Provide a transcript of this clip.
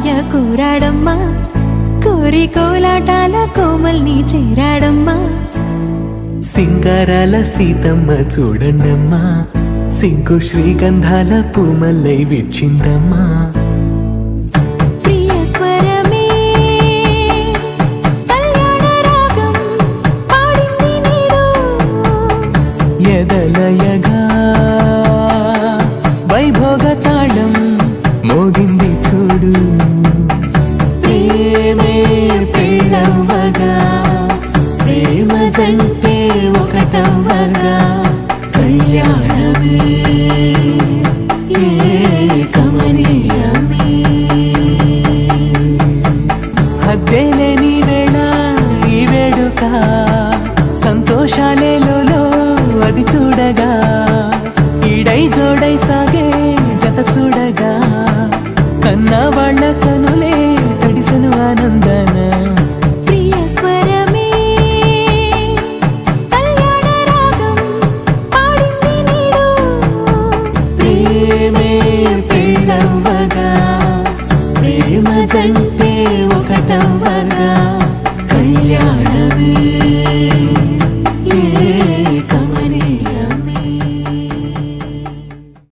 మావయ్య కూరాడమ్మా, కోరి కోలాటాల కోమల్ని చేరాడమ్మా. సింగారాల సీతమ్మ చూడండమ్మా, సింగు శ్రీగంధాల పూమల్లై విచ్చిందమ్మా. ప్రియ స్వరమే కళ్యాణ రాగం పాడింది నేడు, ఎదలయగా వైభోగ తాళం మోగింది చూడు. ప్రేమే పెళ్ళవ్వగా, ప్రేమ జంటే ఒకటవ్వగా, కళ్యాణమే కమనీయమే. హద్దేలేని వేళ ఈ వేడుక, సంతోషాలేలో అది చూడగా, ఈడై జోడై